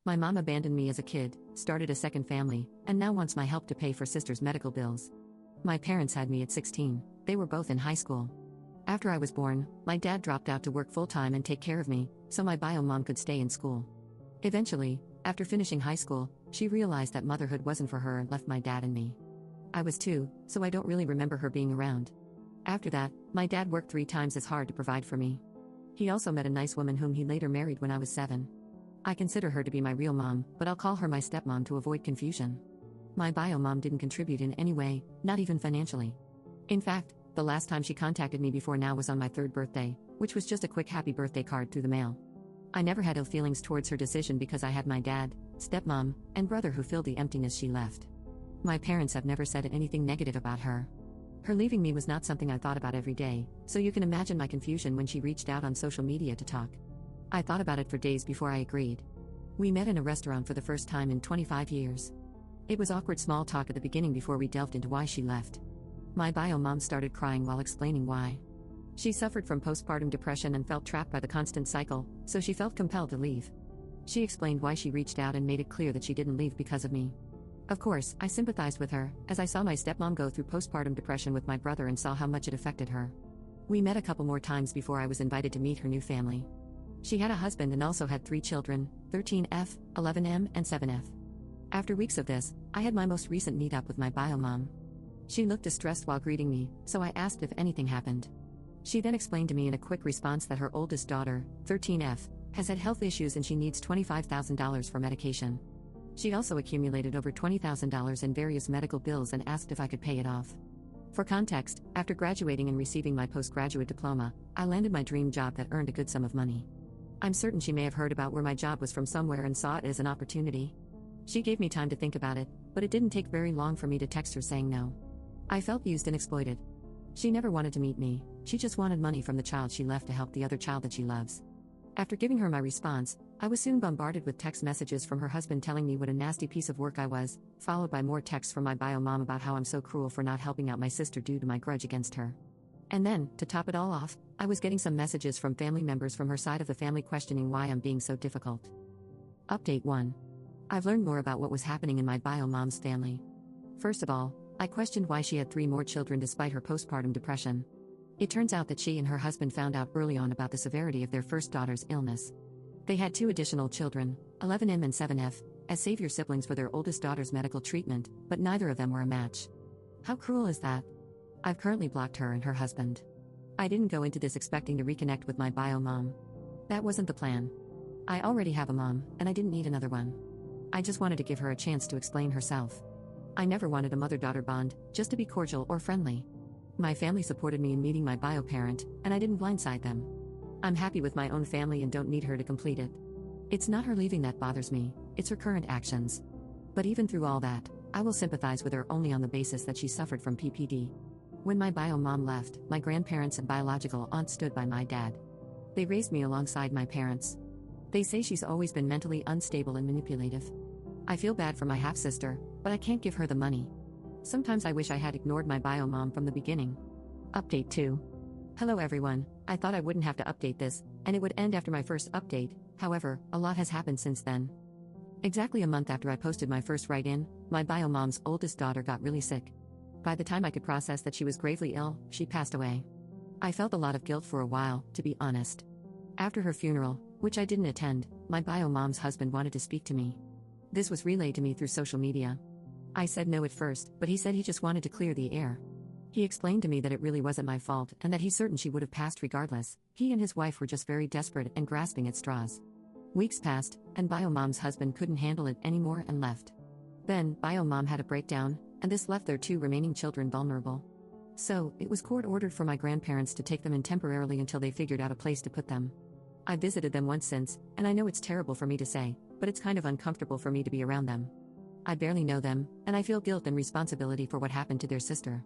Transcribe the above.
My mom abandoned me as a kid, started a second family, and now wants my help to pay for sister's medical bills. My parents had me at 16, they were both in high school. After I was born, my dad dropped out to work full-time and take care of me, so my bio mom could stay in school. Eventually, after finishing high school, she realized that motherhood wasn't for her and left my dad and me. I was 2, so I don't really remember her being around. After that, my dad worked 3 times as hard to provide for me. He also met a nice woman whom he later married when I was 7. I consider her to be my real mom, but I'll call her my stepmom to avoid confusion. My bio mom didn't contribute in any way, not even financially. In fact, the last time she contacted me before now was on my 3rd birthday, which was just a quick happy birthday card through the mail. I never had ill feelings towards her decision because I had my dad, stepmom, and brother who filled the emptiness she left. My parents have never said anything negative about her. Her leaving me was not something I thought about every day, so you can imagine my confusion when she reached out on social media to talk. I thought about it for days before I agreed. We met in a restaurant for the first time in 25 years. It was awkward small talk at the beginning before we delved into why she left. My bio mom started crying while explaining why. She suffered from postpartum depression and felt trapped by the constant cycle, so she felt compelled to leave. She explained why she reached out and made it clear that she didn't leave because of me. Of course, I sympathized with her, as I saw my stepmom go through postpartum depression with my brother and saw how much it affected her. We met a couple more times before I was invited to meet her new family. She had a husband and also had 3 children, 13F, 11M, and 7F. After weeks of this, I had my most recent meetup with my bio mom. She looked distressed while greeting me, so I asked if anything happened. She then explained to me in a quick response that her oldest daughter, 13F, has had health issues and she needs $25,000 for medication. She also accumulated over $20,000 in various medical bills and asked if I could pay it off. For context, after graduating and receiving my postgraduate diploma, I landed my dream job that earned a good sum of money. I'm certain she may have heard about where my job was from somewhere and saw it as an opportunity. She gave me time to think about it, but it didn't take very long for me to text her saying no. I felt used and exploited. She never wanted to meet me, she just wanted money from the child she left to help the other child that she loves. After giving her my response, I was soon bombarded with text messages from her husband telling me what a nasty piece of work I was, followed by more texts from my bio mom about how I'm so cruel for not helping out my sister due to my grudge against her. And then, to top it all off, I was getting some messages from family members from her side of the family questioning why I'm being so difficult. Update 1. I've learned more about what was happening in my bio mom's family. First of all, I questioned why she had 3 more children despite her postpartum depression. It turns out that she and her husband found out early on about the severity of their first daughter's illness. They had 2 additional children, 11M and 7F, as savior siblings for their oldest daughter's medical treatment, but neither of them were a match. How cruel is that? I've currently blocked her and her husband. I didn't go into this expecting to reconnect with my bio mom. That wasn't the plan. I already have a mom, and I didn't need another one. I just wanted to give her a chance to explain herself. I never wanted a mother-daughter bond, just to be cordial or friendly. My family supported me in meeting my bio parent, and I didn't blindside them. I'm happy with my own family and don't need her to complete it. It's not her leaving that bothers me, it's her current actions. But even through all that, I will sympathize with her only on the basis that she suffered from PPD. When my bio mom left, my grandparents and biological aunt stood by my dad. They raised me alongside my parents. They say she's always been mentally unstable and manipulative. I feel bad for my half-sister, but I can't give her the money. Sometimes I wish I had ignored my bio mom from the beginning. Update 2. Hello everyone, I thought I wouldn't have to update this, and it would end after my first update, however, a lot has happened since then. Exactly a month after I posted my first write-in, my bio mom's oldest daughter got really sick. By the time I could process that she was gravely ill, she passed away. I felt a lot of guilt for a while, to be honest. After her funeral, which I didn't attend, my bio mom's husband wanted to speak to me. This was relayed to me through social media. I said no at first, but he said he just wanted to clear the air. He explained to me that it really wasn't my fault and that he's certain she would have passed regardless. He and his wife were just very desperate and grasping at straws. Weeks passed, and bio mom's husband couldn't handle it anymore and left. Then, bio mom had a breakdown, and this left their 2 remaining children vulnerable. So, it was court-ordered for my grandparents to take them in temporarily until they figured out a place to put them. I visited them once since, and I know it's terrible for me to say, but it's kind of uncomfortable for me to be around them. I barely know them, and I feel guilt and responsibility for what happened to their sister.